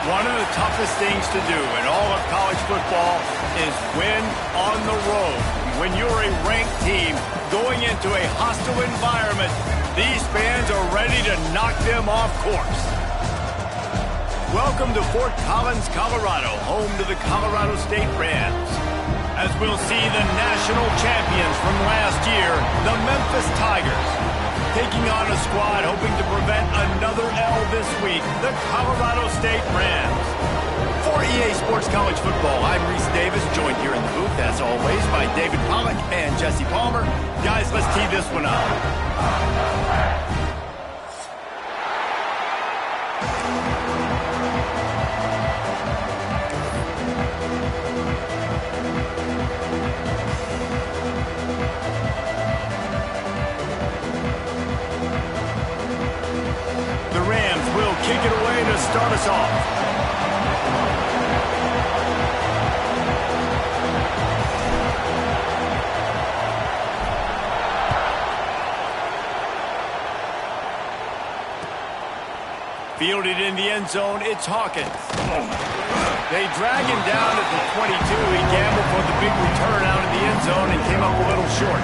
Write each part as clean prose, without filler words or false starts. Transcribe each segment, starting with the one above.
One of the toughest things to do in all of college football is win on the road. When you're a ranked team going into a hostile environment, these fans are ready to knock them off course. Welcome to Fort Collins, Colorado, home to the Colorado State Rams. As we'll see the national champions from last year, the Memphis Tigers, taking on a squad hoping to prevent another L this week, the Colorado State Rams. For EA Sports College Football, I'm Reese Davis, joined here in the booth, as always, by David Pollack and Jesse Palmer. Guys, let's tee this one up. Kick it away to start us off. Fielded in the end zone, it's Hawkins. They drag him down at the 22. He gambled for the big return out in the end zone and came up a little short.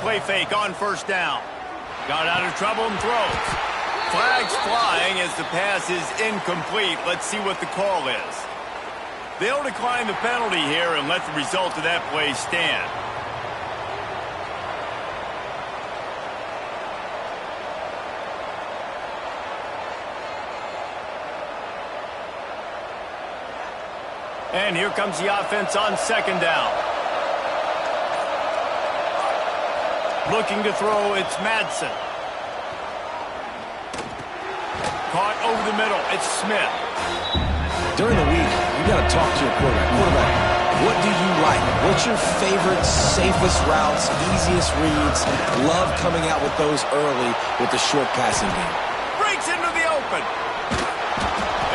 Play fake on first down. Got out of trouble and throws. Flags flying as the pass is incomplete. Let's see what the call is. They'll decline the penalty here and let the result of that play stand. And here comes the offense on second down. Looking to throw, it's Madsen. Caught over the middle, it's Smith. During the week, you got to talk to your quarterback. Quarterback, what do you like? What's your favorite, safest routes, easiest reads? Love coming out with those early with the short passing game. Breaks into the open.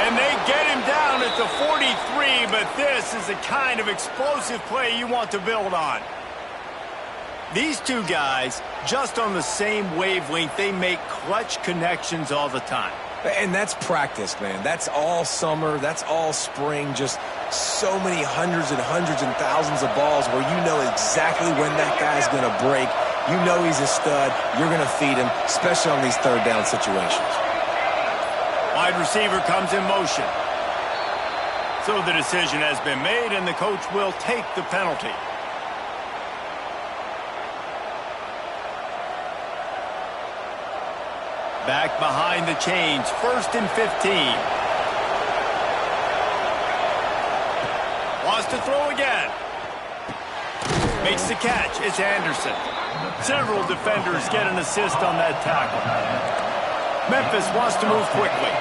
And they get him down at the 43, but this is the kind of explosive play you want to build on. These two guys, just on the same wavelength, they make clutch connections all the time. And that's practice, man. That's all summer. That's all spring. Just so many hundreds and thousands of balls where you know exactly when that guy's going to break. You know he's a stud. You're going to feed him, especially on these third down situations. Wide receiver comes in motion. So the decision has been made, and the coach will take the penalty. Back behind the chains, 1st and 15. Wants to throw again. Makes the catch, it's Anderson. Several defenders get an assist on that tackle. Memphis wants to move quickly.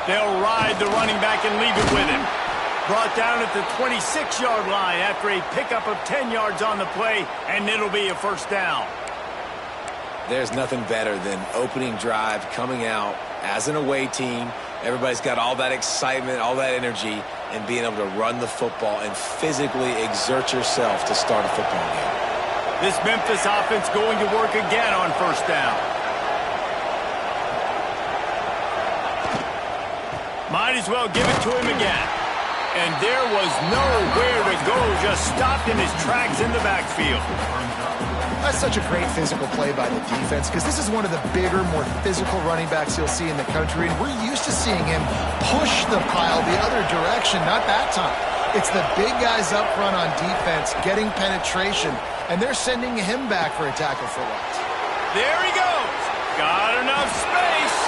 They'll ride the running back and leave it with him. Brought down at the 26-yard line after a pickup of 10 yards on the play, and it'll be a first down. There's nothing better than opening drive, coming out as an away team. Everybody's got all that excitement, all that energy, and being able to run the football and physically exert yourself to start a football game. This Memphis offense going to work again on first down. Might as well give it to him again. And there was nowhere to go, just stopped in his tracks in the backfield. That's such a great physical play by the defense because this is one of the bigger, more physical running backs you'll see in the country, and we're used to seeing him push the pile the other direction, not that time. It's the big guys up front on defense getting penetration, and they're sending him back for a tackle for loss. There he goes. Got enough space.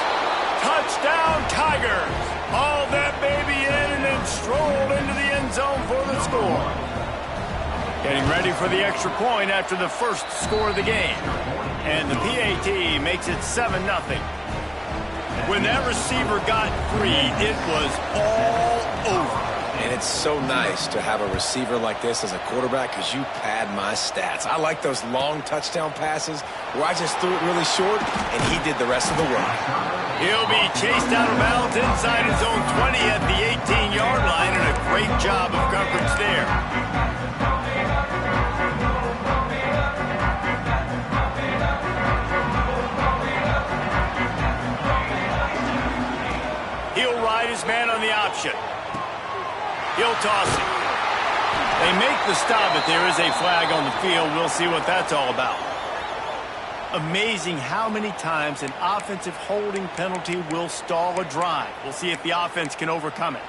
Touchdown, Tigers. Hauled that baby in and then strolled into the end zone for the score. Getting ready for the extra point after the first score of the game. And the PAT makes it 7-0. When that receiver got free, it was all over. And it's so nice to have a receiver like this as a quarterback because you pad my stats. I like those long touchdown passes where I just threw it really short and he did the rest of the work. He'll be chased out of bounds inside his own 20 at the 18-yard line, and a great job of coverage there. He'll ride his man on the option. He'll toss it. They make the stop, but there is a flag on the field. We'll see what that's all about. Amazing how many times an offensive holding penalty will stall a drive. We'll see if the offense can overcome it.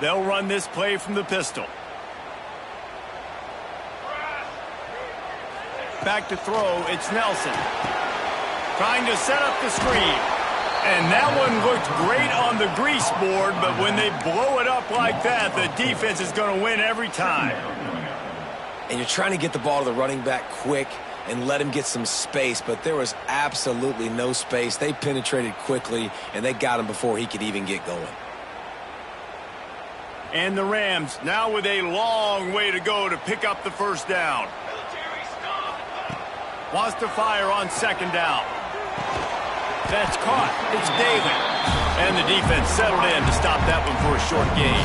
They'll run this play from the pistol. Back to throw, it's Nelson. Trying to set up the screen. And that one looked great on the grease board, but when they blow it up like that, the defense is going to win every time. And you're trying to get the ball to the running back quick and let him get some space, but there was absolutely no space. They penetrated quickly, and they got him before he could even get going. And the Rams now with a long way to go to pick up the first down. Wants to fire on second down. That's caught. It's Daly. And the defense settled in to stop that one for a short gain.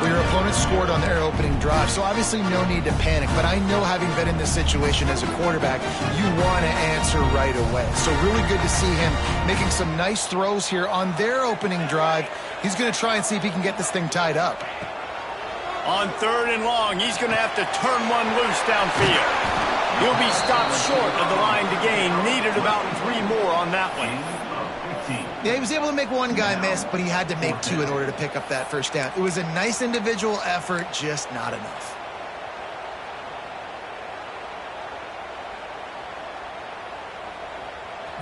Well, your opponent scored on their opening drive, so obviously no need to panic. But I know, having been in this situation as a quarterback, you want to answer right away. So really good to see him making some nice throws here on their opening drive. He's going to try and see if he can get this thing tied up. On third and long, he's going to have to turn one loose downfield. He'll be stopped short of the line to gain. Needed about 3 more on that one. Yeah, he was able to make one guy miss, but he had to make 2 in order to pick up that first down. It was a nice individual effort, just not enough.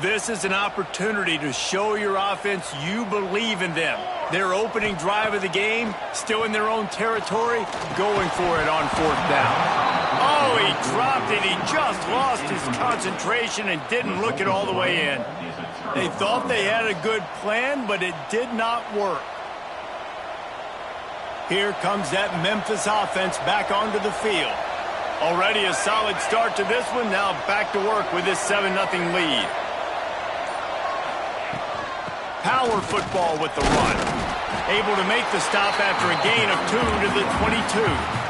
This is an opportunity to show your offense you believe in them. Their opening drive of the game, still in their own territory, going for it on fourth down. Oh, he dropped it. He just lost his concentration and didn't look it all the way in. They thought they had a good plan, but it did not work. Here comes that Memphis offense back onto the field. Already a solid start to this one. Now back to work with this 7-0 lead. Power football with the run. Able to make the stop after a gain of 2 to the 22.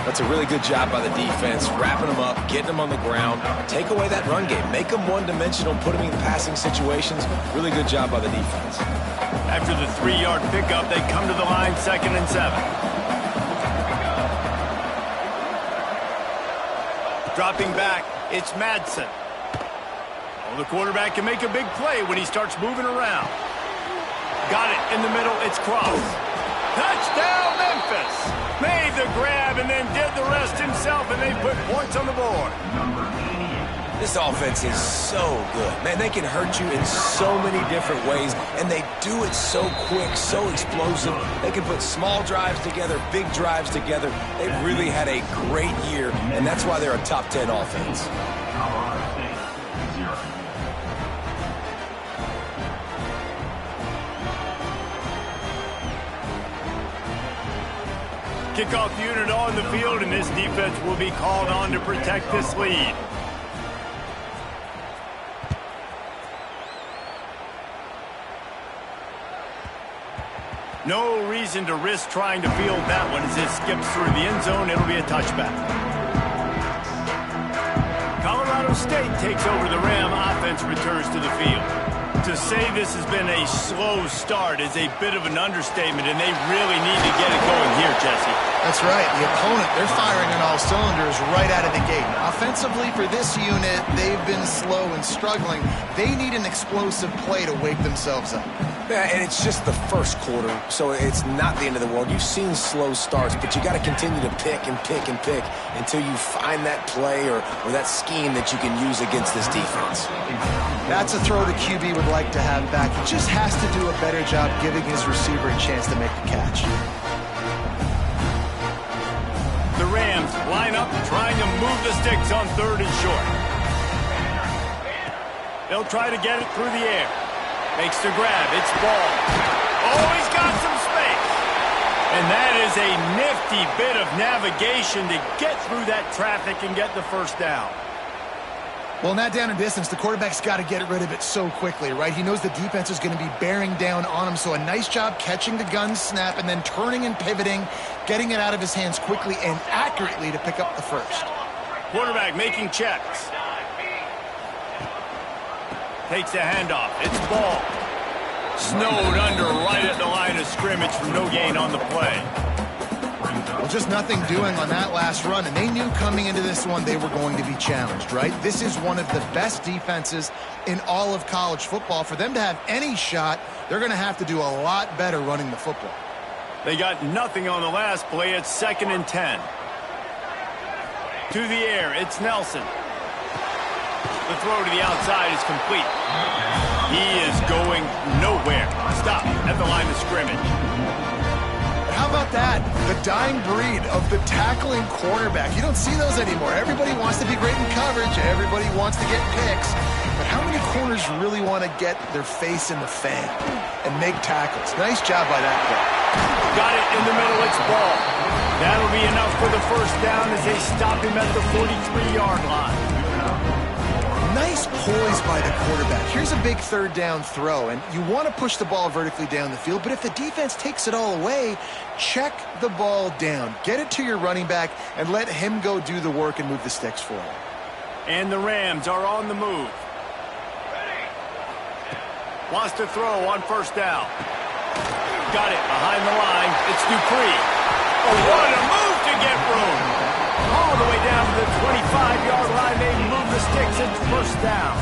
That's a really good job by the defense, wrapping them up, getting them on the ground. Take away that run game. Make them one-dimensional, put them in passing situations. Really good job by the defense. After the 3-yard pickup, they come to the line 2nd and 7. Dropping back, it's Madsen. Well, the quarterback can make a big play when he starts moving around. Got it in the middle, it's Cross. Touchdown, Memphis! Made the grab and then did the rest himself, and they put points on the board. This offense is so good. Man, they can hurt you in so many different ways, and they do it so quick, so explosive. They can put small drives together, big drives together. They've really had a great year, and that's why they're a top 10 offense. Kickoff unit on the field, and this defense will be called on to protect this lead. No reason to risk trying to field that one as it skips through the end zone. It'll be a touchback. Colorado State takes over the Ram. Offense returns to the field. To say this has been a slow start is a bit of an understatement, and they really need to get it going here, Jesse. That's right. The opponent, they're firing on all cylinders right out of the gate. Offensively, for this unit, they've been slow and struggling. They need an explosive play to wake themselves up. Yeah, and it's just the first quarter, so it's not the end of the world. You've seen slow starts, but you got to continue to pick and pick and pick until you find that play or that scheme that you can use against this defense. That's a throw the QB would like to have back. He just has to do a better job giving his receiver a chance to make the catch. The Rams line up trying to move the sticks on 3rd and short. They'll try to get it through the air. Makes the grab. It's ball. Oh, he's got some space. And that is a nifty bit of navigation to get through that traffic and get the first down. Well, in that down and distance, the quarterback's got to get rid of it so quickly, right? He knows the defense is going to be bearing down on him, so a nice job catching the gun snap and then turning and pivoting, getting it out of his hands quickly and accurately to pick up the first. Quarterback making checks. Takes the handoff. It's ball. Snowed under right at the line of scrimmage for no gain on the play. Well, just nothing doing on that last run, and they knew coming into this one they were going to be challenged, right? This is one of the best defenses in all of college football. For them to have any shot, they're going to have to do a lot better running the football. They got nothing on the last play. It's 2nd and 10. To the air, it's Nelson. The throw to the outside is complete. He is going nowhere. Stop at the line of scrimmage. How about that? The dying breed of the tackling cornerback. You don't see those anymore. Everybody wants to be great in coverage. Everybody wants to get picks. But how many corners really want to get their face in the fan and make tackles? Nice job by that play. Got it in the middle. It's ball. That'll be enough for the first down as they stop him at the 43-yard line. Nice poise by the quarterback. Here's a big 3rd down throw, and you want to push the ball vertically down the field, but if the defense takes it all away, check the ball down. Get it to your running back and let him go do the work and move the sticks for him. And the Rams are on the move. Wants to throw on 1st down. Got it behind the line. It's Dupree. Oh, what a move to get room. All the way down to the 25-yard line. They move the sticks. It's 1st down.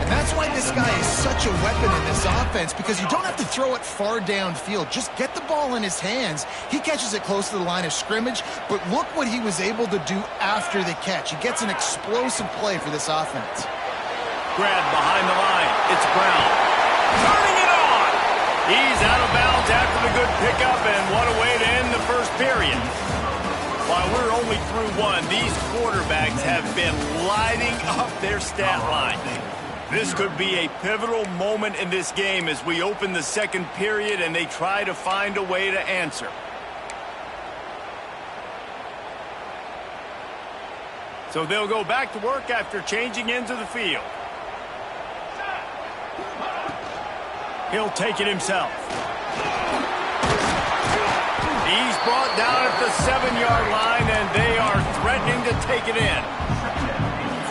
And that's why this guy is such a weapon in this offense, because you don't have to throw it far downfield. Just get the ball in his hands. He catches it close to the line of scrimmage, but look what he was able to do after the catch. He gets an explosive play for this offense. Grab behind the line. It's Brown. Turning it on. He's out of bounds after the good pickup, and what a way to end the first period. While we're only through one, these quarterbacks have been lighting up their stat line. This could be a pivotal moment in this game as we open the 2nd period and they try to find a way to answer. So they'll go back to work after changing into the field. He'll take it himself. He's brought down at the 7-yard line, and they are threatening to take it in.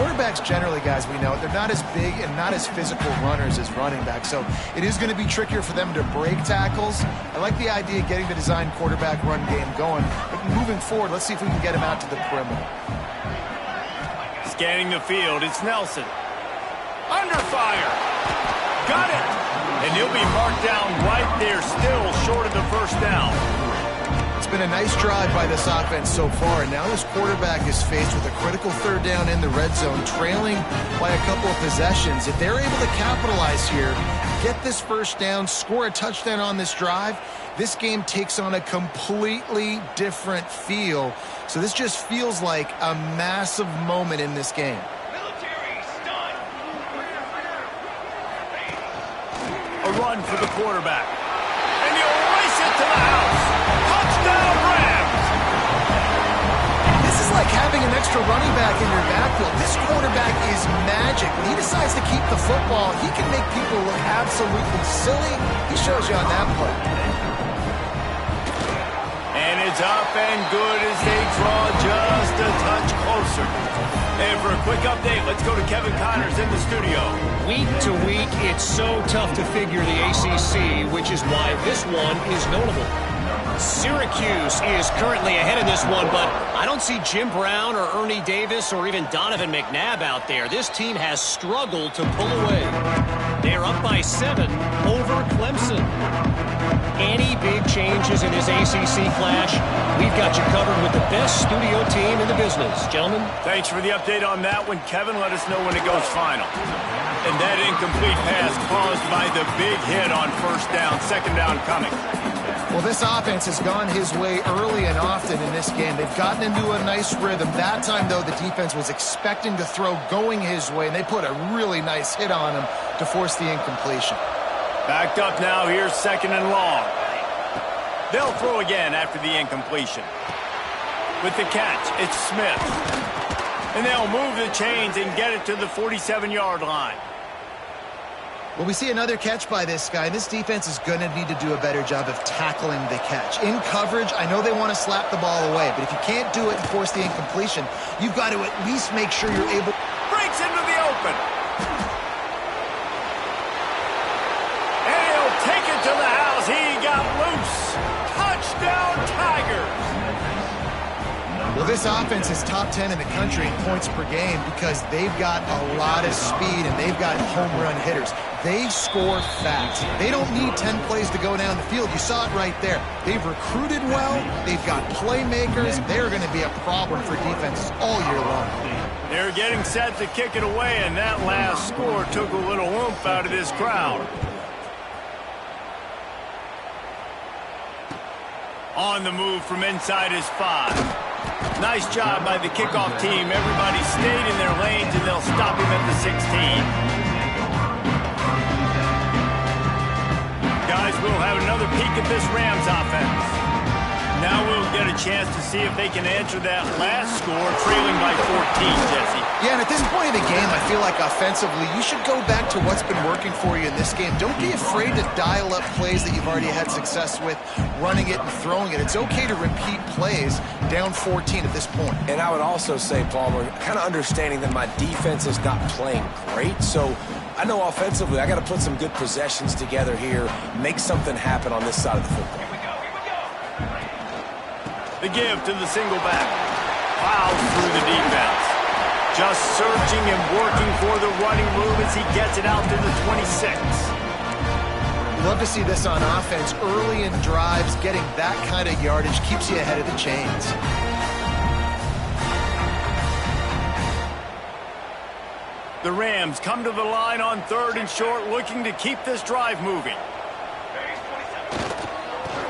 Quarterbacks generally, guys, we know, they're not as big and not as physical runners as running backs, so it is going to be trickier for them to break tackles. I like the idea of getting the design quarterback run game going, but moving forward, let's see if we can get him out to the perimeter. Scanning the field, it's Nelson. Under fire. Got it. And he'll be marked down right there, still short of the 1st down. It's been a nice drive by this offense so far, and now this quarterback is faced with a critical 3rd down in the red zone, trailing by a couple of possessions. If they're able to capitalize here, get this 1st down, score a touchdown on this drive, this game takes on a completely different feel. So this just feels like a massive moment in this game. A run for the quarterback. And he'll race it to the house. Touchdown, Rams! This is like having an extra running back in your backfield. This quarterback is magic. When he decides to keep the football, he can make people look absolutely silly. He shows you on that play. And it's up and good as they draw just a touch closer. And for a quick update, let's go to Kevin Connors in the studio. Week to week, it's so tough to figure the ACC, which is why this one is notable. Syracuse is currently ahead in this one, but I don't see Jim Brown or Ernie Davis or even Donovan McNabb out there. This team has struggled to pull away. They're up by 7 over Clemson. Any big changes in this ACC clash, we've got you covered with the best studio team in the business. Gentlemen? Thanks for the update on that one, Kevin. Let us know when it goes final. And that incomplete pass caused by the big hit on first down, second down coming. Well, this offense has gone his way early and often in this game. They've gotten into a nice rhythm. That time, though, the defense was expecting to throw going his way, and they put a really nice hit on him to force the incompletion. Backed up now. Here's second and long. They'll throw again after the incompletion. With the catch, it's Smith. And they'll move the chains and get it to the 47-yard line. Well, we see another catch by this guy. This defense is going to need to do a better job of tackling the catch. In coverage, I know they want to slap the ball away, but if you can't do it and force the incompletion, you've got to at least make sure you're able... Breaks into the open. And he'll take it to the house. He got loose. Touchdown, Tigers. Well, this offense is top 10 in the country in points per game because they've got a lot of speed and they've got home run hitters. They score fast. They don't need 10 plays to go down the field. You saw it right there. They've recruited well. They've got playmakers. They're going to be a problem for defenses all year long. They're getting set to kick it away, and that last score took a little oomph out of this crowd. On the move from inside his 5. Nice job by the kickoff team. Everybody stayed in their lanes, and they'll stop him at the 16. Guys, we'll have another peek at this Rams offense. Now we'll get a chance to see if they can answer that last score, trailing by 14, Jesse. Yeah, and at this point in the game, I feel like offensively, you should go back to what's been working for you in this game. Don't be afraid to dial up plays that you've already had success with, running it and throwing it. It's okay to repeat plays down 14 at this point. And I would also say, Palmer, kind of understanding that my defense is not playing great, so I know offensively I got to put some good possessions together here, make something happen on this side of the football. The give to the single back. Plows through the defense. Just searching and working for the running room as he gets it out to the 26. Love to see this on offense. Early in drives, getting that kind of yardage keeps you ahead of the chains. The Rams come to the line on 3rd and short, looking to keep this drive moving.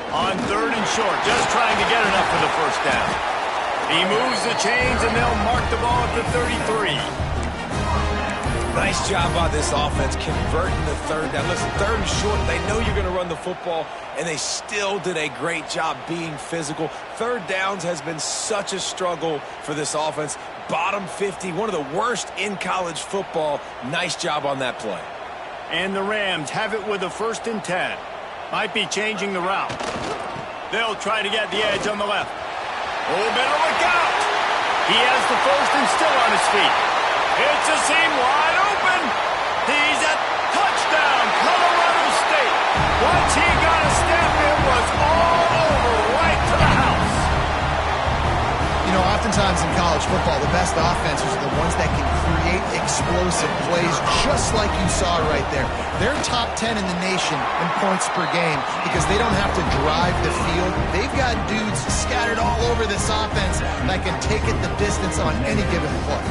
On 3rd and short, just trying to get enough for the first down. He moves the chains, and they'll mark the ball at the 33. Nice job by this offense converting the 3rd down. Listen, 3rd and short, they know you're going to run the football, and they still did a great job being physical. 3rd downs has been such a struggle for this offense. Bottom 50, one of the worst in college football. Nice job on that play. And the Rams have it with a 1st and 10. Might be changing the route. They'll try to get the edge on the left. Oh, better look out. He has the 1st and still on his feet. It's a seam wide open. He's at touchdown, Colorado State. Once he got a step, it was all over, right to the house. You know, oftentimes in college football, the best offenses are the ones that can create explosive plays just like you saw right there. They're top 10 in the nation in points per game because they don't have to drive the field. They've got dudes scattered all over this offense that can take it the distance on any given play.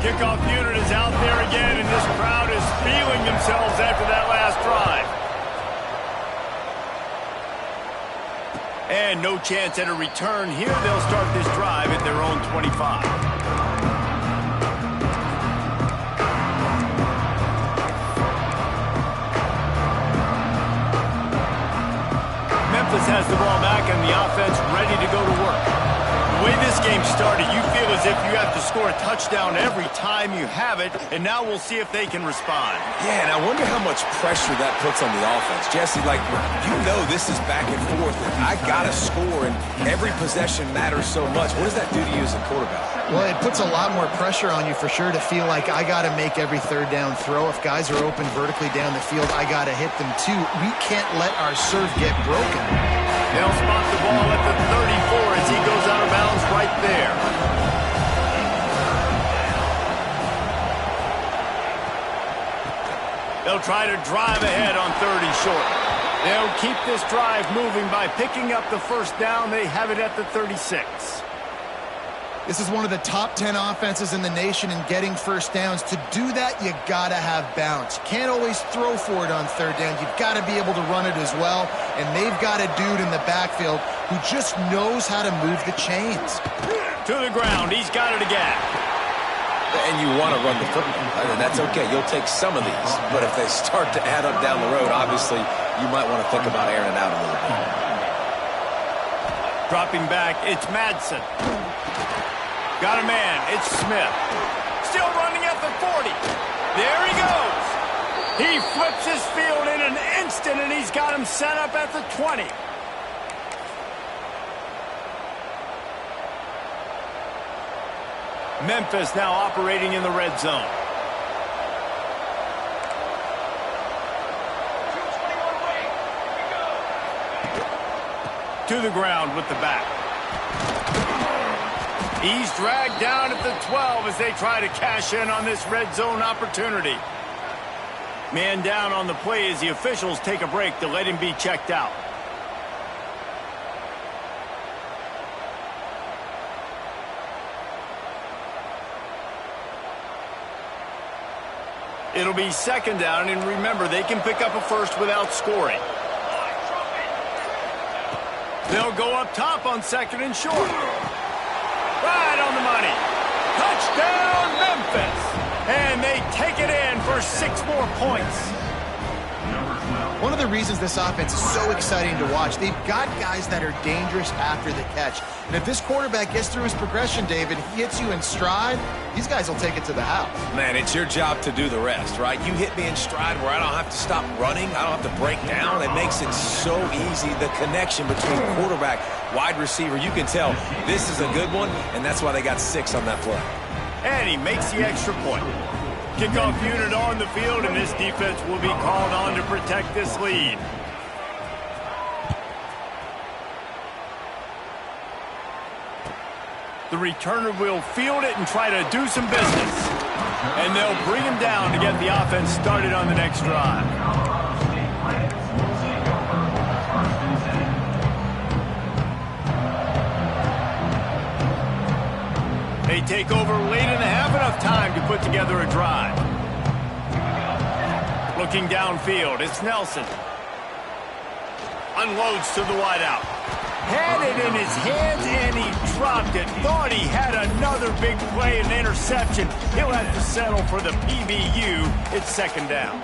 Kickoff unit is out there again, and this crowd is feeling themselves after that last drive. And no chance at a return here. They'll start this drive at their own 25. Memphis has the ball back, and the offense ready to go to work. way this game started, you feel as if you have to score a touchdown every time you have it, and now we'll see if they can respond. Yeah, and I wonder how much pressure that puts on the offense. Jesse, like, you know this is back and forth, and I got to score, and every possession matters so much. What does that do to you as a quarterback? Well, it puts a lot more pressure on you for sure to feel like I got to make every third down throw. If guys are open vertically down the field, I got to hit them too. We can't let our serve get broken. They'll spot the ball at the 34 as he goes out of bounds right there. They'll try to drive ahead on 30 short. They'll keep this drive moving by picking up the first down. They have it at the 36. This is one of the top 10 offenses in the nation in getting first downs. To do that, you got to have balance. You can't always throw for it on third down. You've got to be able to run it as well. And they've got a dude in the backfield who just knows how to move the chains. To the ground. He's got it again. And you want to run the football, right? And that's okay. You'll take some of these. But if they start to add up down the road, obviously, you might want to think about airing it out a little bit. Dropping back, it's Madsen. Got a man. It's Smith. Still running at the 40. There he goes. He flips his field in an instant, and he's got him set up at the 20. Memphis now operating in the red zone. To the ground with the back. He's dragged down at the 12 as they try to cash in on this red zone opportunity. Man down on the play as the officials take a break to let him be checked out. It'll be second down, and remember, they can pick up a first without scoring. They'll go up top on second and short. Right on the money. Touchdown, Memphis. And they take it in for 6 more points. One of the reasons this offense is so exciting to watch, they've got guys that are dangerous after the catch. And if this quarterback gets through his progression, David, he hits you in stride, these guys will take it to the house. Man, it's your job to do the rest, right? You hit me in stride where I don't have to stop running. I don't have to break down. It makes it so easy. The connection between quarterback, wide receiver, you can tell this is a good one, and that's why they got 6 on that play. And he makes the extra point. Kickoff unit on the field, and this defense will be called on to protect this lead. The returner will field it and try to do some business. And they'll bring him down to get the offense started on the next drive. They take over late and have enough time to put together a drive. Looking downfield, it's Nelson. Unloads to the wideout. Had it in his hands, and he dropped it. Thought he had another big play and interception. He'll have to settle for the PBU. It's second down.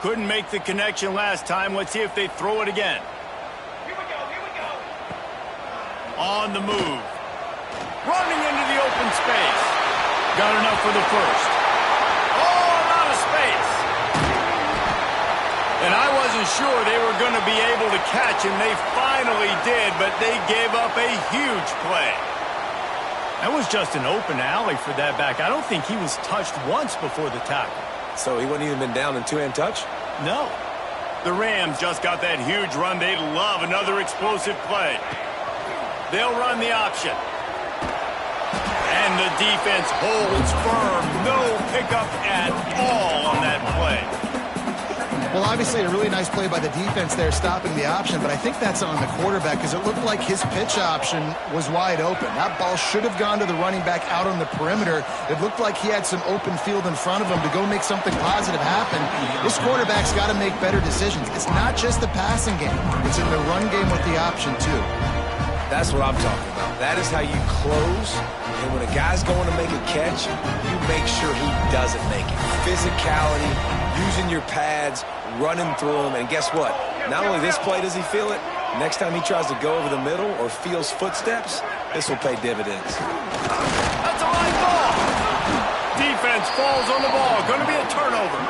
Couldn't make the connection last time. Let's see if they throw it again. On the move. Running into the open space. Got enough for the first. Oh, a lot of space. And I wasn't sure they were going to be able to catch him. They finally did, but they gave up a huge play. That was just an open alley for that back. I don't think he was touched once before the tackle. So he wouldn't even been down in two-hand touch? No. The Rams just got that huge run. They'd love another explosive play. They'll run the option. And the defense holds firm. No pickup at all on that play. Well, obviously a really nice play by the defense there stopping the option, but I think that's on the quarterback because it looked like his pitch option was wide open. That ball should have gone to the running back out on the perimeter. It looked like he had some open field in front of him to go make something positive happen. This quarterback's got to make better decisions. It's not just the passing game. It's in the run game with the option, too. That's what I'm talking about. That is how you close. And when a guy's going to make a catch, you make sure he doesn't make it. Physicality, using your pads, running through them. And guess what? Not only this play does he feel it, next time he tries to go over the middle or feels footsteps, this will pay dividends. That's a line ball. Defense falls on the ball. Going to be a turnover.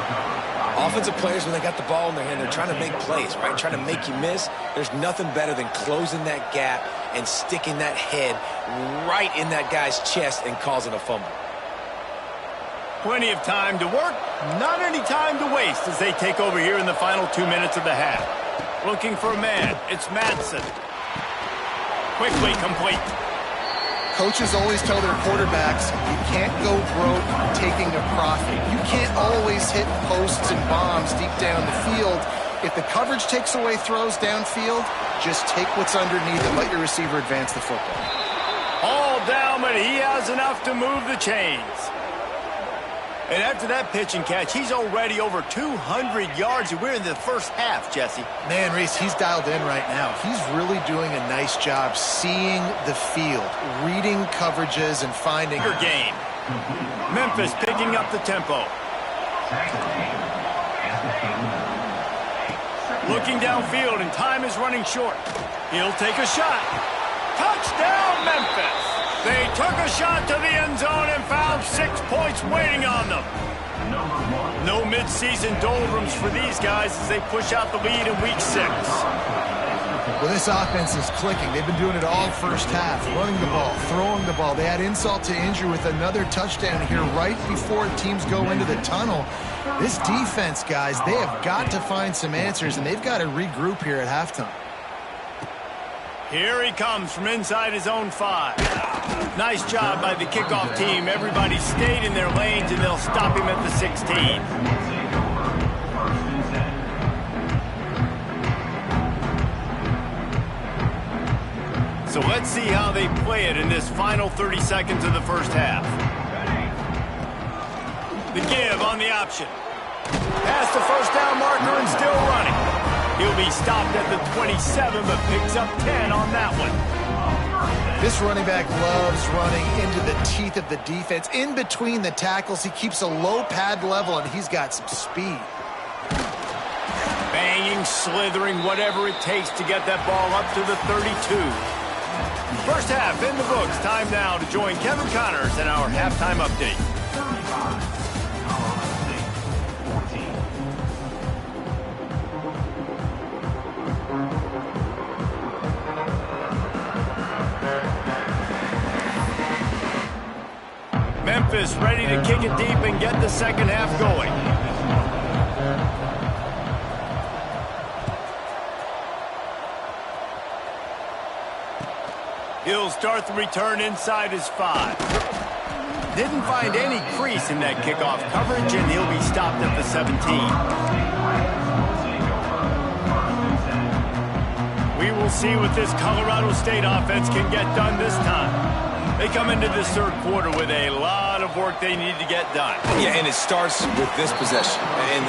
Offensive players, when they got the ball in their hand, they're trying to make plays, right? Trying to make you miss. There's nothing better than closing that gap and sticking that head right in that guy's chest and causing a fumble. Plenty of time to work, not any time to waste as they take over here in the final 2 minutes of the half. Looking for a man. It's Madsen. Quickly complete. Coaches always tell their quarterbacks, you can't go broke taking a profit. You can't always hit posts and bombs deep down the field. If the coverage takes away throws downfield, just take what's underneath and let your receiver advance the football. All down, but he has enough to move the chains. And after that pitch and catch, he's already over 200 yards, and we're in the first half, Jesse. Man, Reese, he's dialed in right now. He's really doing a nice job seeing the field, reading coverages, and finding... Game. Memphis picking up the tempo. Looking downfield, and time is running short. He'll take a shot. Touchdown, Memphis! They took a shot to the end zone and found 6 points waiting on them. No midseason doldrums for these guys as they push out the lead in week 6. Well, this offense is clicking. They've been doing it all first half, running the ball, throwing the ball. They had insult to injury with another touchdown here right before teams go into the tunnel. This defense, guys, they have got to find some answers, and they've got to regroup here at halftime. Here he comes from inside his own 5. Nice job by the kickoff team. Everybody stayed in their lanes, and they'll stop him at the 16. So let's see how they play it in this final 30 seconds of the first half. The give on the option. Past the first down marker and still running. He'll be stopped at the 27, but picks up 10 on that one. This running back loves running into the teeth of the defense. In between the tackles, he keeps a low pad level, and he's got some speed. Banging, slithering, whatever it takes to get that ball up to the 32. First half in the books. Time now to join Kevin Connors in our halftime update. Memphis ready to kick it deep and get the second half going. He'll start the return inside his 5. Didn't find any crease in that kickoff coverage, and he'll be stopped at the 17. We will see what this Colorado State offense can get done this time. They come into this third quarter with a lot of work they need to get done. Yeah, and it starts with this possession.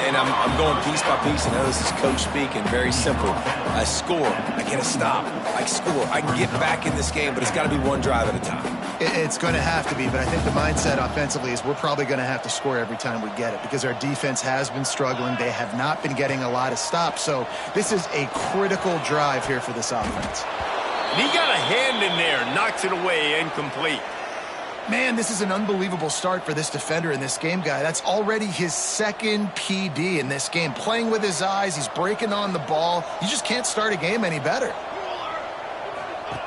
And I'm going piece by piece. I know this is coach speak and very simple. I score. I get a stop. I score. I can get back in this game, but it's got to be one drive at a time. It's going to have to be, but I think the mindset offensively is we're probably going to have to score every time we get it because our defense has been struggling. They have not been getting a lot of stops, so this is a critical drive here for this offense. And he got a hand in there, knocks it away, incomplete. Man, this is an unbelievable start for this defender in this game, guy. That's already his second PD in this game. Playing with his eyes, he's breaking on the ball. You just can't start a game any better.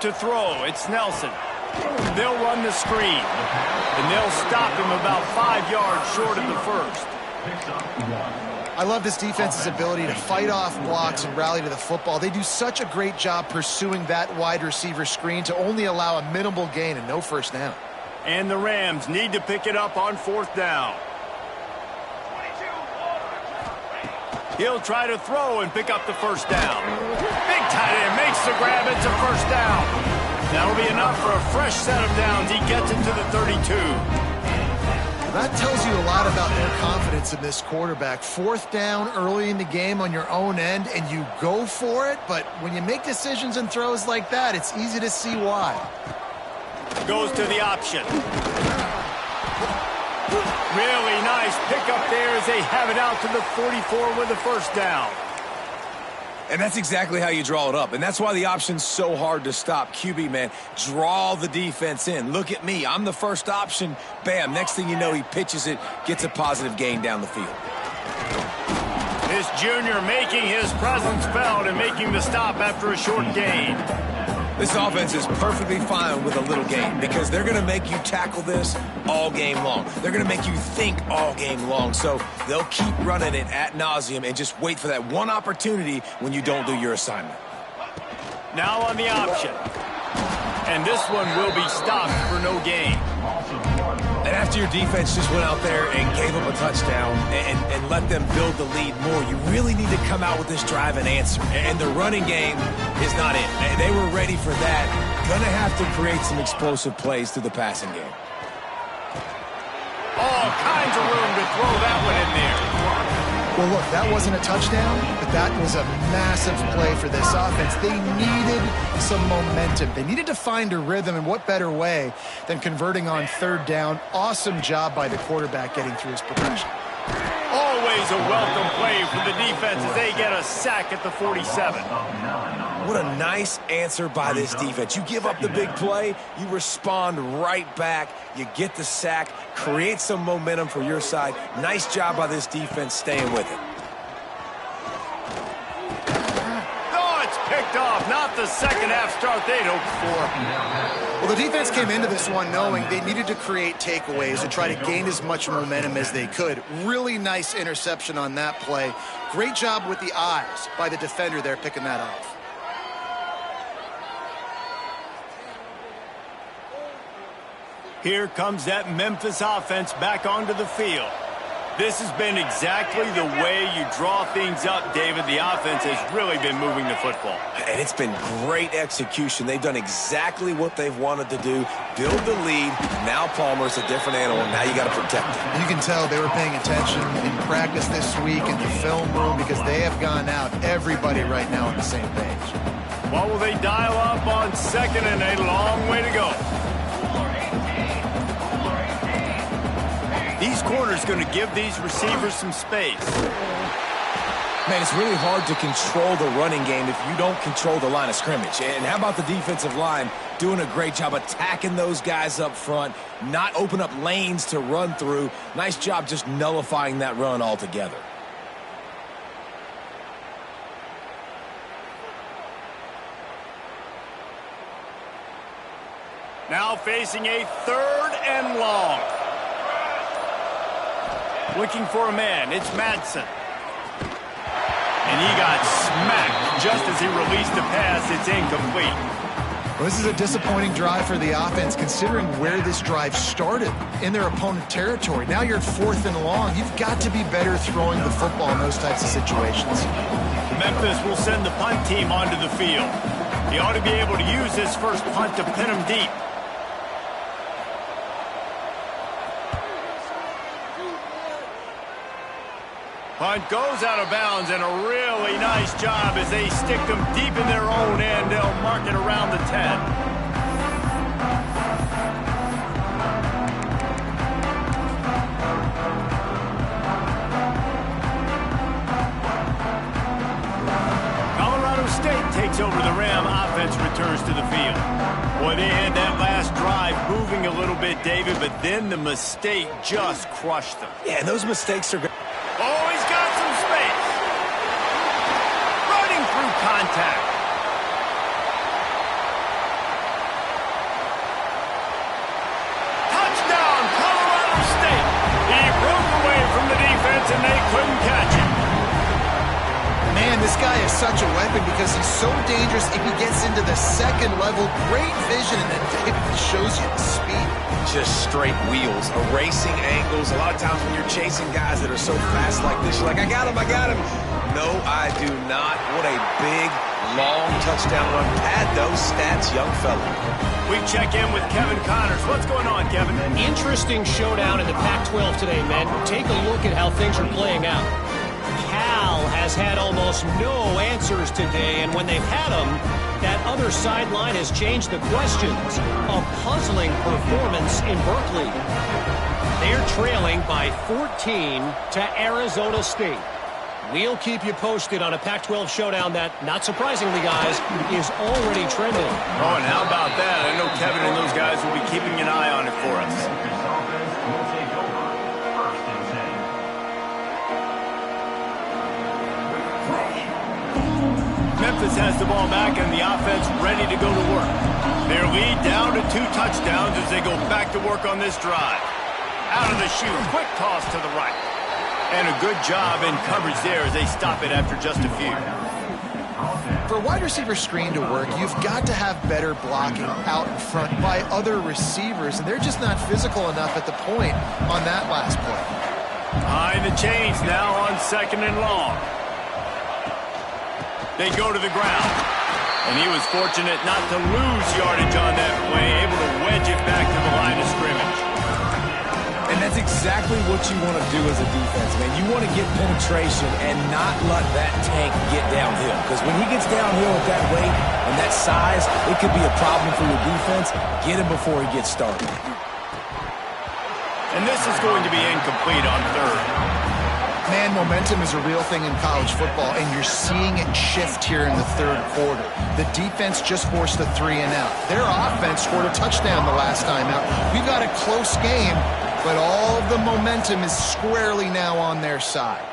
To throw, it's Nelson. They'll run the screen, and they'll stop him about 5 yards short of the first. I love this defense's ability to fight off blocks and rally to the football. They do such a great job pursuing that wide receiver screen to only allow a minimal gain and no first down. And the Rams need to pick it up on 4th down. He'll try to throw and pick up the first down. Big tight end makes the grab. It's a first down. That'll be enough for a fresh set of downs. He gets it to the 32. That tells you a lot about their confidence in this quarterback. 4th down early in the game on your own end, and you go for it. But when you make decisions and throws like that, it's easy to see why. Goes to the option. Really nice pickup there as they have it out to the 44 with the first down. And that's exactly how you draw it up. And that's why the option's so hard to stop. QB, man, draw the defense in. Look at me. I'm the first option. Bam. Next thing you know, he pitches it, gets a positive gain down the field. This junior making his presence felt and making the stop after a short gain. This offense is perfectly fine with a little game because they're going to make you tackle this all game long. They're going to make you think all game long. So they'll keep running it ad nauseum and just wait for that one opportunity when you don't do your assignment. Now on the option. And this one will be stopped for no gain. And after your defense just went out there and gave up a touchdown and let them build the lead more, you really need to come out with this drive and answer. And the running game is not it. They were ready for that. Going to have to create some explosive plays through the passing game. All kinds of room to throw that one in there. Well, look, that wasn't a touchdown, but that was a massive play for this offense. They needed some momentum. They needed to find a rhythm, and what better way than converting on third down. Awesome job by the quarterback getting through his progression. Always a welcome play for the defense as they get a sack at the 47. What a nice answer by this defense. You give up the big play, you respond right back, you get the sack, create some momentum for your side. Nice job by this defense staying with it. Oh, it's picked off. Not the second half start they'd hoped for. Well, the defense came into this one knowing they needed to create takeaways and try to gain as much momentum as they could. Really nice interception on that play. Great job with the eyes by the defender there picking that off. Here comes that Memphis offense back onto the field. This has been exactly the way you draw things up, David. The offense has really been moving the football. And it's been great execution. They've done exactly what they've wanted to do. Build the lead. Now Palmer's a different animal. Now you got to protect him. You can tell they were paying attention in practice this week in the film room because they have gone out, everybody right now on the same page. What will they dial up on second and a long way to go? These corners going to give these receivers some space. Man, it's really hard to control the running game if you don't control the line of scrimmage. And how about the defensive line doing a great job attacking those guys up front, not open up lanes to run through. Nice job just nullifying that run altogether. Now facing a third and long. Looking for a man, it's Madsen. And he got smacked just as he released the pass. It's incomplete. Well, this is a disappointing drive for the offense considering where this drive started in their opponent territory. Now you're at fourth and long. You've got to be better throwing the football in those types of situations. Memphis will send the punt team onto the field. He ought to be able to use this first punt to pin him deep. Punt goes out of bounds, and a really nice job as they stick them deep in their own end. They'll mark it around the 10. Colorado State takes over the Ram. Offense returns to the field. Boy, they had that last drive moving a little bit, David, but then the mistake just crushed them. Yeah, and those mistakes are good. Oh, he's got some space. Running through contact. Touchdown, Colorado State. He broke away from the defense, and they couldn't catch him. Man, this guy is such a weapon because he's so dangerous if he gets into the second level. Great vision, and then David shows you the speed. Just straight wheels, erasing angles. A lot of times when you're chasing guys that are so fast like this, you're like, I got him. No, I do not. What a big, long touchdown run. Pad those stats, young fella. We check in with Kevin Connors. What's going on, Kevin? Interesting showdown in the Pac-12 today, men. Take a look at how things are playing out. Cal has had almost no answers today, and when they've had them, that other sideline has changed the questions. A puzzling performance in Berkeley. They're trailing by 14 to Arizona State. We'll keep you posted on a Pac-12 showdown that, not surprisingly, guys, is already trending. Oh, and how about that? I know Kevin and those guys will be keeping an eye on it for us. Memphis has the ball back and the offense ready to go to work. Their lead down to 2 touchdowns as they go back to work on this drive. Out of the chute, quick toss to the right. And a good job in coverage there as they stop it after just a few. For a wide receiver screen to work, you've got to have better blocking out in front by other receivers, and they're just not physical enough at the point on that last play. Behind the chains now on 2nd and long. They go to the ground. And he was fortunate not to lose yardage on that play, able to wedge it back to the line of scrimmage. And that's exactly what you want to do as a defense, man. You want to get penetration and not let that tank get downhill. Because when he gets downhill at that weight and that size, it could be a problem for your defense. Get him before he gets started. And this is going to be incomplete on 3rd. Man, momentum is a real thing in college football, and you're seeing it shift here in the 3rd quarter. The defense just forced a 3-and-out. Their offense scored a touchdown the last time out. We've got a close game, but all of the momentum is squarely now on their side.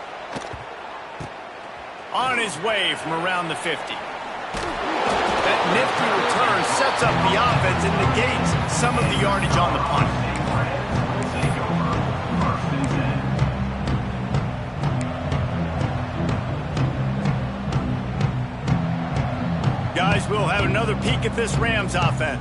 On his way from around the 50. That nifty return sets up the offense and negates some of the yardage on the punt. Guys, we'll have another peek at this Rams offense.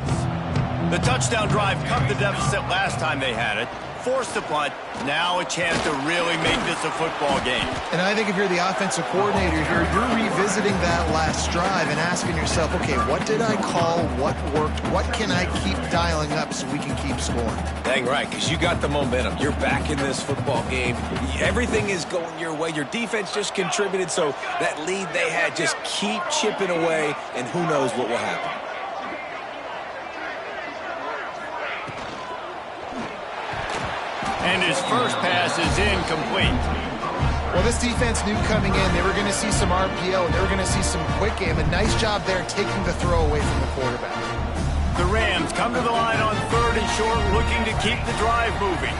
The touchdown drive cut the deficit last time they had it, forced the punt, now a chance to really make this a football game. And I think if you're the offensive coordinator here, you're revisiting that last drive and asking yourself, okay, what did I call, what worked, what can I keep dialing up so we can keep scoring? Dang right, because you got the momentum. You're back in this football game. Everything is going your way. Your defense just contributed, so that lead they had, just keep chipping away, and who knows what will happen. And his first pass is incomplete. Well, this defense knew coming in they were going to see some RPO, and they were going to see some quick game. A nice job there taking the throw away from the quarterback. The Rams come to the line on 3rd and short, looking to keep the drive moving.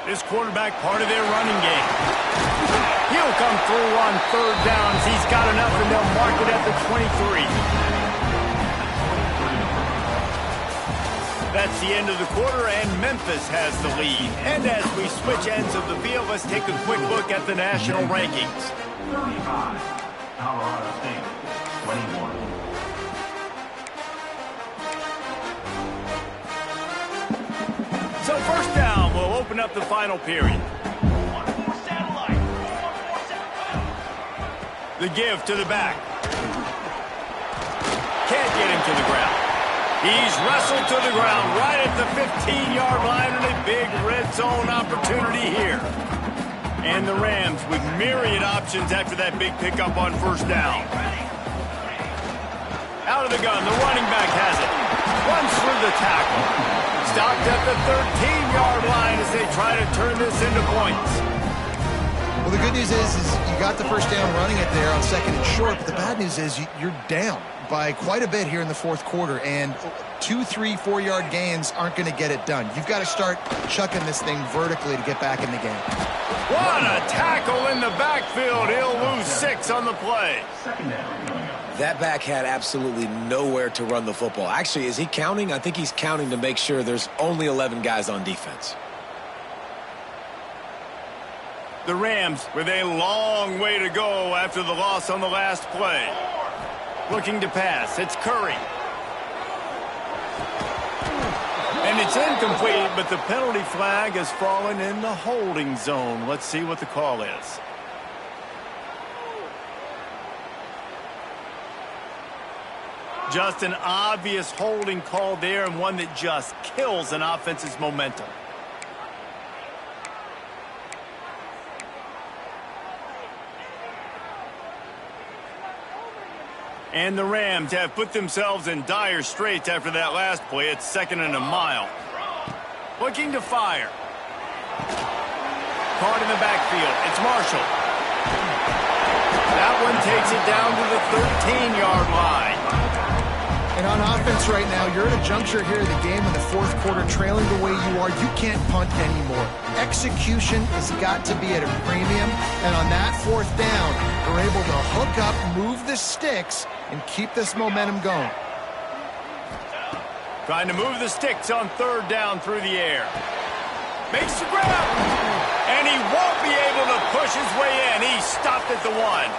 This quarterback part of their running game. He'll come through on 3rd down as he's got enough, and they'll mark it at the 23. That's the end of the quarter, and Memphis has the lead. And as we switch ends of the field, let's take a quick look at the national rankings. 35, Colorado State, 21. So 1st down, we'll open up the final period. The give to the back. Can't get him to the ground. He's wrestled to the ground right at the 15-yard line, and a big red zone opportunity here. And the Rams with myriad options after that big pickup on 1st down. Out of the gun, the running back has it. Runs through the tackle. Stopped at the 13-yard line as they try to turn this into points. Well, the good news is you got the 1st down running it there on 2nd and short, but the bad news is you're down by quite a bit here in the 4th quarter, and 2, 3, 4-yard gains aren't going to get it done. You've got to start chucking this thing vertically to get back in the game. What a tackle in the backfield. He'll lose 6 on the play. That back had absolutely nowhere to run the football. Actually, is he counting? I think he's counting to make sure there's only 11 guys on defense. The Rams with a long way to go after the loss on the last play. Looking to pass. It's Curry. And it's incomplete, but the penalty flag has fallen in the holding zone. Let's see what the call is. Just an obvious holding call there, and one that just kills an offense's momentum. And the Rams have put themselves in dire straits after that last play. It's 2nd and a mile. Looking to fire. Caught in the backfield. It's Marshall. That one takes it down to the 13-yard line. And on offense right now, you're at a juncture here in the game in the fourth quarter, trailing the way you are. You can't punt anymore. Execution has got to be at a premium. And on that fourth down, they're able to hook up, move the sticks, and keep this momentum going. Trying to move the sticks on third down through the air. Makes the grab. And he won't be able to push his way in. He stopped at the 1.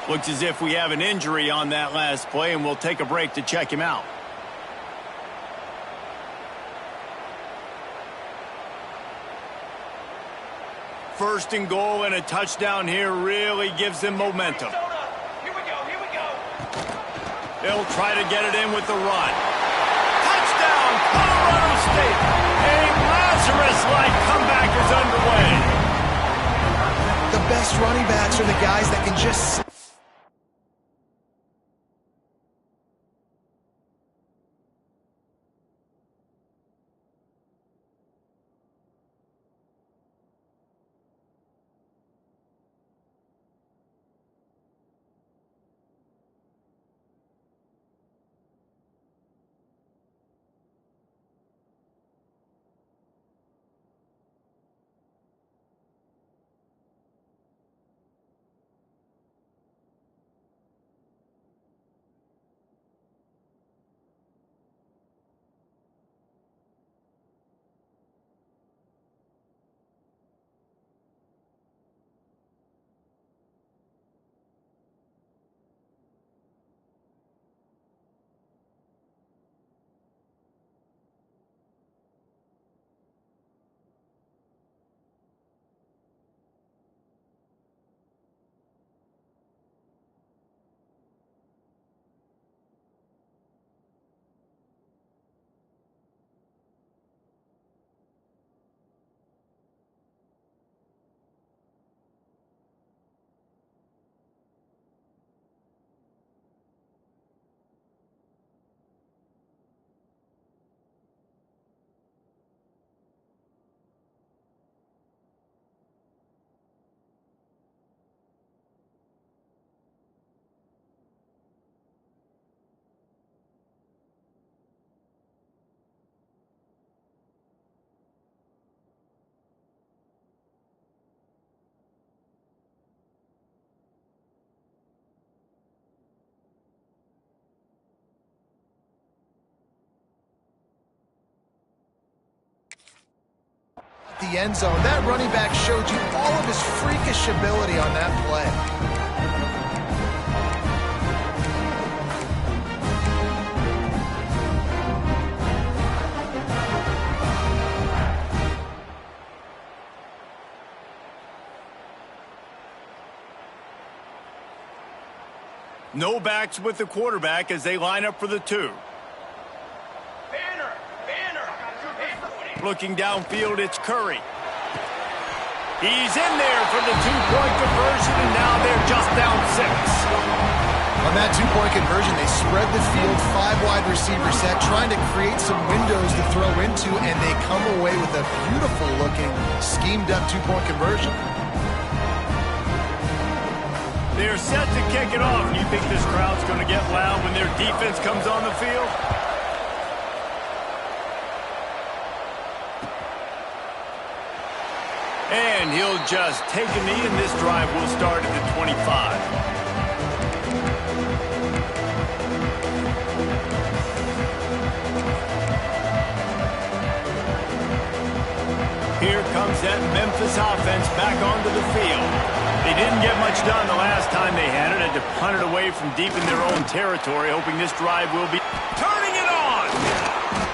Looks as if we have an injury on that last play, and we'll take a break to check him out. First and goal and a touchdown here really gives them momentum. Here we go. They'll try to get it in with the run. Touchdown, Colorado State. A Lazarus-like comeback is underway. The best running backs are the guys that can just... the end zone. That running back showed you all of his freakish ability on that play. No backs with the quarterback as they line up for the 2. Looking downfield, it's Curry. He's in there for the 2-point conversion, and now they're just down 6. On that 2-point conversion, they spread the field, 5 wide receiver set, trying to create some windows to throw into, and they come away with a beautiful-looking, schemed-up 2-point conversion. They're set to kick it off. You think this crowd's going to get loud when their defense comes on the field? And he'll just take a knee, and this drive will start at the 25. Here comes that Memphis offense back onto the field. They didn't get much done the last time they had it. Had to punt it away from deep in their own territory, hoping this drive will be turning it on.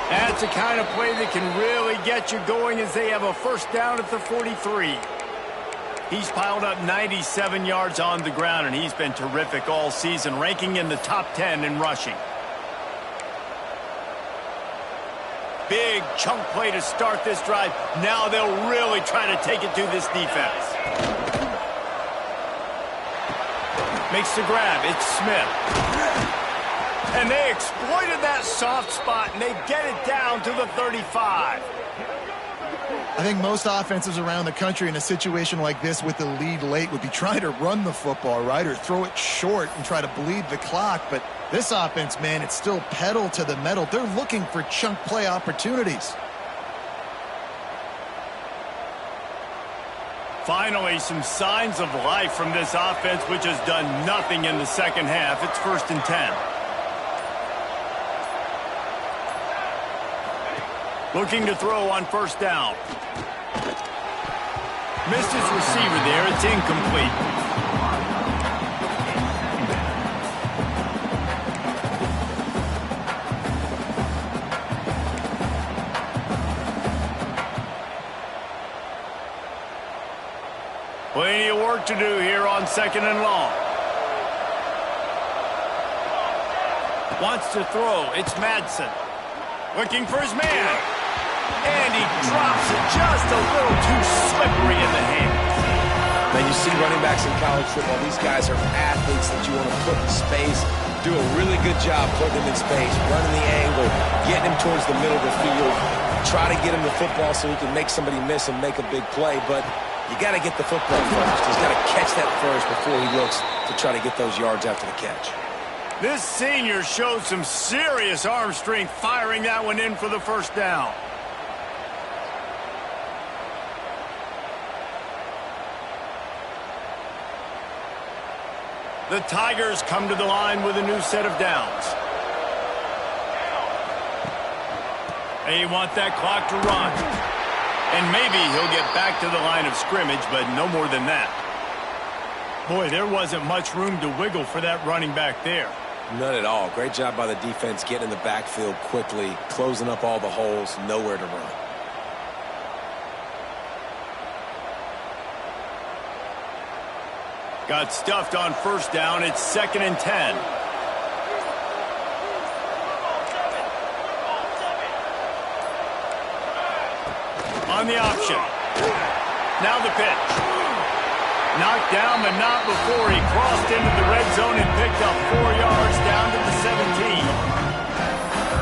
That's the kind of play that can really get you going as they have a first down at the 43. He's piled up 97 yards on the ground, and he's been terrific all season, ranking in the top 10 in rushing. Big chunk play to start this drive. Now they'll really try to take it to this defense. Makes the grab. It's Smith. And they exploited that soft spot, and they get it down to the 35. I think most offenses around the country in a situation like this with the lead late would be trying to run the football, right, or throw it short and try to bleed the clock. But this offense, man, it's still pedal to the metal. They're looking for chunk play opportunities. Finally, some signs of life from this offense, which has done nothing in the second half. It's 1st and 10. Looking to throw on 1st down. Missed his receiver there. It's incomplete. Plenty of work to do here on 2nd and long. Wants to throw. It's Madsen. Looking for his man. And he drops it just a little too slippery in the hands. Now you see running backs in college football, these guys are athletes that you want to put in space, do a really good job putting them in space, running the angle, getting him towards the middle of the field, try to get him the football so he can make somebody miss and make a big play, but you got to get the football first. He's got to catch that first before he looks to try to get those yards after the catch. This senior showed some serious arm strength firing that one in for the 1st down. The Tigers come to the line with a new set of downs. They want that clock to run. And maybe he'll get back to the line of scrimmage, but no more than that. Boy, there wasn't much room to wiggle for that running back there. None at all. Great job by the defense getting in the backfield quickly, closing up all the holes, nowhere to run. Got stuffed on 1st down. It's 2nd and 10. On the option. Now the pitch. Knocked down, but not before he crossed into the red zone and picked up 4 yards down to the 17.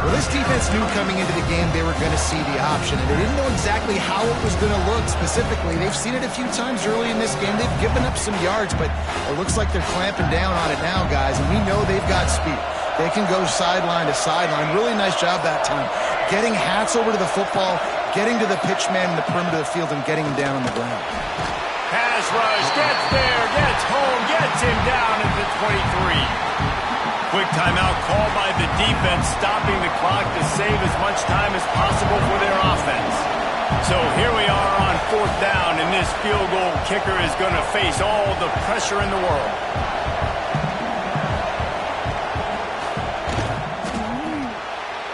Well, this defense knew coming into the game they were going to see the option, and they didn't know exactly how it was going to look specifically. They've seen it a few times early in this game. They've given up some yards, but it looks like they're clamping down on it now, guys, and we know they've got speed. They can go sideline to sideline. Really nice job that time. Getting hats over to the football, getting to the pitch man in the perimeter of the field, and getting him down on the ground. Pass rush, gets there, gets home, gets him down at the 23. Quick timeout called by the defense, stopping the clock to save as much time as possible for their offense. So here we are on 4th down, and this field goal kicker is going to face all the pressure in the world.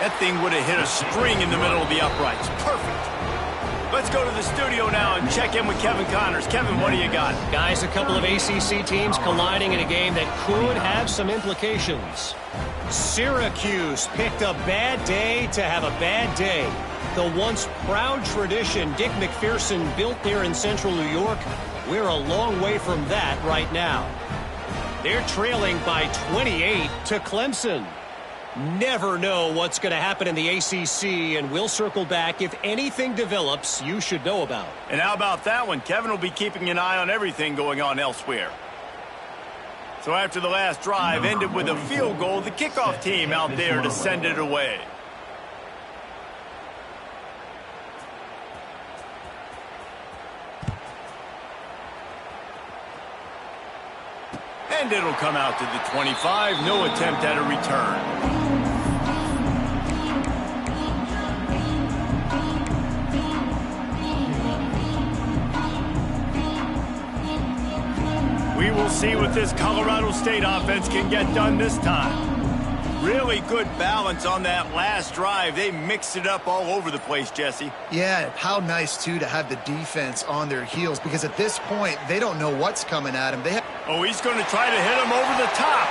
That thing would have hit a string in the middle of the uprights. Perfect. Let's go to the studio now and check in with Kevin Connors. Kevin, what do you got? Guys, a couple of ACC teams colliding in a game that could have some implications. Syracuse picked a bad day to have a bad day. The once proud tradition Dick McPherson built there in central New York, we're a long way from that right now. They're trailing by 28 to Clemson. Never know what's going to happen in the ACC, and we'll circle back if anything develops you should know about. And how about that one? Kevin will be keeping an eye on everything going on elsewhere. So after the last drive ended with a field goal, the kickoff team out there to send it away. And it'll come out to the 25. No attempt at a return. We will see what this Colorado State offense can get done this time. Really good balance on that last drive. They mixed it up all over the place, Jesse. Yeah, how nice, too, to have the defense on their heels, because at this point, they don't know what's coming at them. Oh, he's going to try to hit him over the top.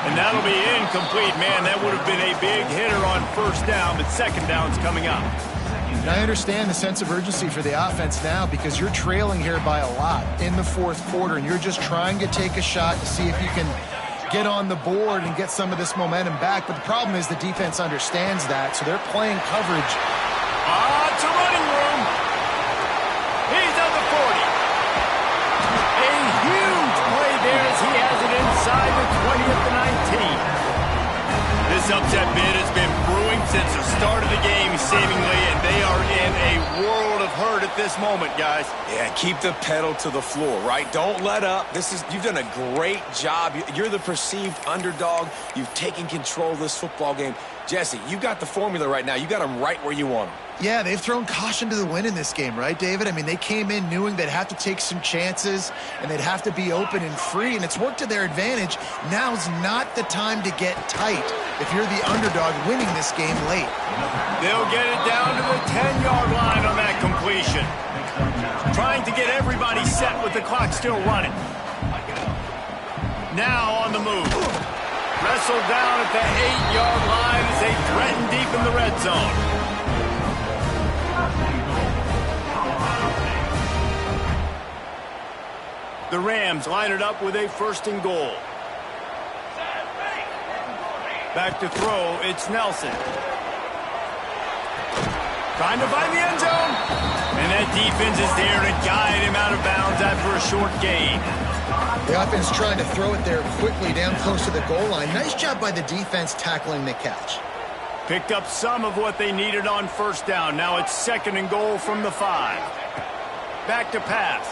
And that'll be incomplete. Man, that would have been a big hitter on 1st down, but 2nd down's coming up. And I understand the sense of urgency for the offense now, because you're trailing here by a lot in the 4th quarter, and you're just trying to take a shot to see if you can get on the board and get some of this momentum back. But the problem is the defense understands that, so they're playing coverage. It's a running room. This upset bid has been brewing since the start of the game, seemingly, and they are in a world of hurt at this moment, guys. Yeah, keep the pedal to the floor, right? Don't let up. You've done a great job. You're the perceived underdog. You've taken control of this football game. Jesse, you got the formula right now. You got them right where you want them. Yeah, they've thrown caution to the wind in this game, right, David? I mean, they came in knowing they'd have to take some chances and they'd have to be open and free, and it's worked to their advantage. Now's not the time to get tight if you're the underdog winning this game late. They'll get it down to the 10-yard line on that completion. Trying to get everybody set with the clock still running. Now on the move. Wrestled down at the 8-yard line as they threaten deep in the red zone. The Rams line it up with a 1st and goal. Back to throw, it's Nelson. Trying to find the end zone. And that defense is there to guide him out of bounds after a short gain. The offense trying to throw it there quickly down close to the goal line. Nice job by the defense tackling the catch. Picked up some of what they needed on 1st down. Now it's 2nd and goal from the 5. Back to pass.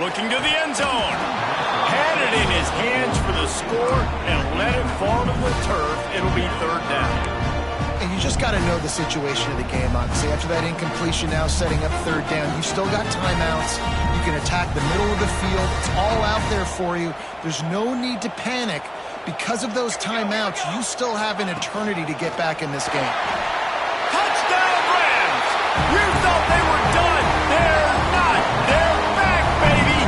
Looking to the end zone. Had it in his hands for the score and let it fall to the turf. It'll be 3rd down. And you just got to know the situation of the game, obviously. After that incompletion, now setting up 3rd down. You've still got timeouts. You can attack the middle of the field. It's all out there for you. There's no need to panic. Because of those timeouts, you still have an eternity to get back in this game. Touchdown, Rams! You thought they were done. They're not. They're back, baby!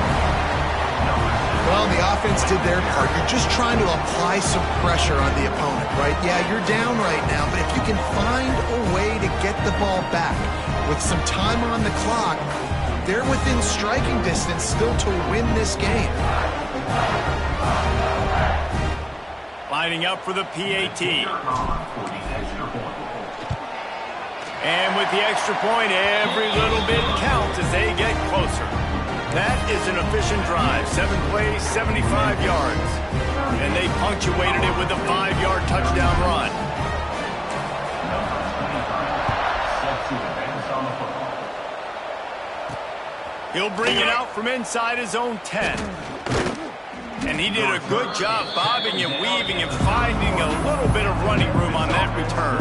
Well, the offense did their part. You're just trying to apply some pressure on the opponent, right? Yeah, you're down right now, but if you can find a way to get the ball back with some time on the clock, they're within striking distance still to win this game. Lining up for the PAT. And with the extra point, every little bit counts as they get closer. That is an efficient drive. 7 plays, 75 yards. And they punctuated it with a 5-yard touchdown run. He'll bring it out from inside his own 10. And he did a good job bobbing and weaving and finding a little bit of running room on that return.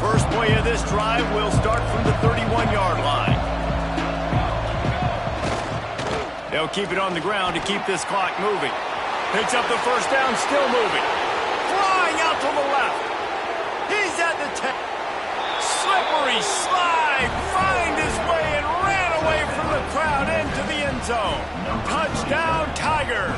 First play of this drive will start from the 31-yard line. They'll keep it on the ground to keep this clock moving. Picks up the 1st down, still moving. Flying out to the left. He's at the 10. Slippery slide, find his way and ran away from the crowd into the end zone. Touchdown, Tigers.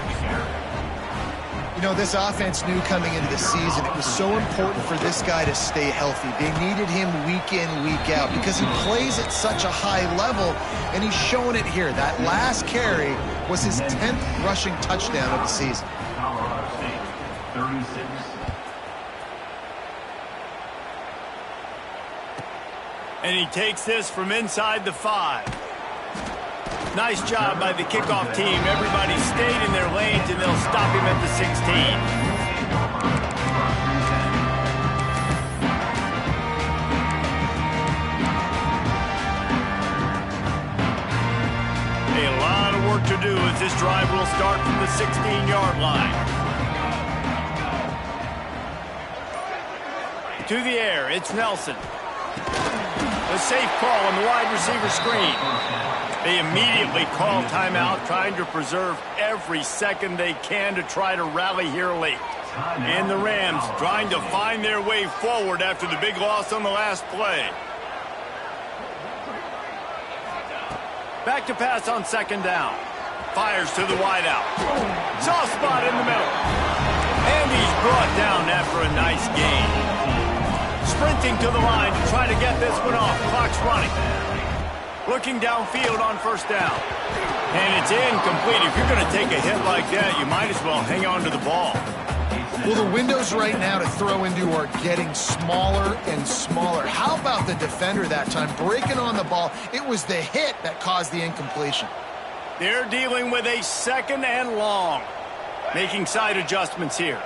You know, this offense knew coming into the season it was so important for this guy to stay healthy. They needed him week in, week out because he plays at such a high level, and he's showing it here. That last carry was his 10th rushing touchdown of the season. And he takes this from inside the 5. Nice job by the kickoff team. Everybody stayed in their lanes, and they'll stop him at the 16. A lot of work to do as this drive will start from the 16-yard line. To the air, it's Nelson. A safe call on the wide receiver screen. They immediately call timeout, trying to preserve every second they can to try to rally here late. And the Rams trying to find their way forward after the big loss on the last play. Back to pass on 2nd down. Fires to the wideout. Soft spot in the middle. And he's brought down after a nice gain. Sprinting to the line to try to get this one off. Clock's running. Looking downfield on 1st down. And it's incomplete. If you're going to take a hit like that, you might as well hang on to the ball. Well, the windows right now to throw into are getting smaller and smaller. How about the defender that time breaking on the ball? It was the hit that caused the incompletion. They're dealing with a 2nd and long. Making side adjustments here.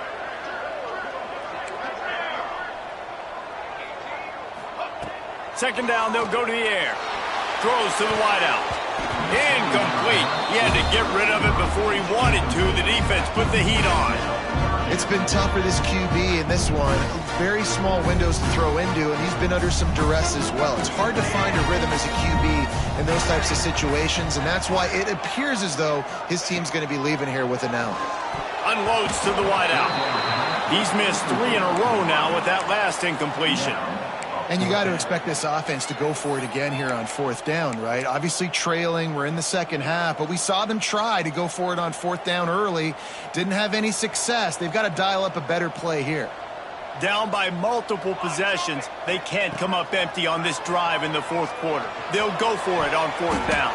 Second down, they'll go to the air. Throws to the wideout. Incomplete. He had to get rid of it before he wanted to. The defense put the heat on. It's been tough for this QB in this one. Very small windows to throw into, and he's been under some duress as well. It's hard to find a rhythm as a QB in those types of situations, and that's why it appears as though his team's going to be leaving here with an L. Unloads to the wideout. He's missed 3 in a row now with that last incompletion. And you got to expect this offense to go for it again here on 4th down, right? Obviously trailing, we're in the second half, but we saw them try to go for it on 4th down early. Didn't have any success. They've got to dial up a better play here. Down by multiple possessions, they can't come up empty on this drive in the 4th quarter. They'll go for it on 4th down.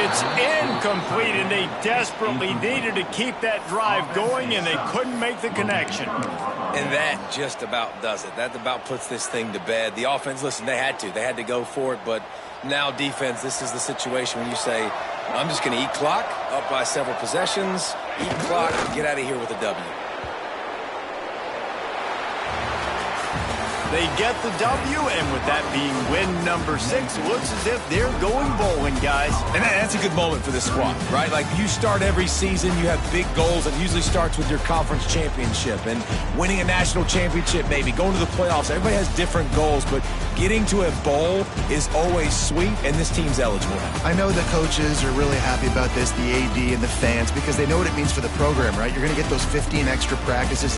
It's incomplete, and they desperately needed to keep that drive going, and they couldn't make the connection. And that just about does it. That about puts this thing to bed. The offense, listen, they had to go for it, but now defense, this is the situation when you say, I'm just going to eat clock, up by several possessions, eat clock, and get out of here with a W. They get the W, and with that being win number 6, looks as if they're going bowling, guys. And that's a good moment for this squad, right? Like, you start every season, you have big goals. It usually starts with your conference championship and winning a national championship, maybe going to the playoffs. Everybody has different goals, but getting to a bowl is always sweet, and this team's eligible. I know the coaches are really happy about this, the AD and the fans, because they know what it means for the program, right? You're going to get those 15 extra practices.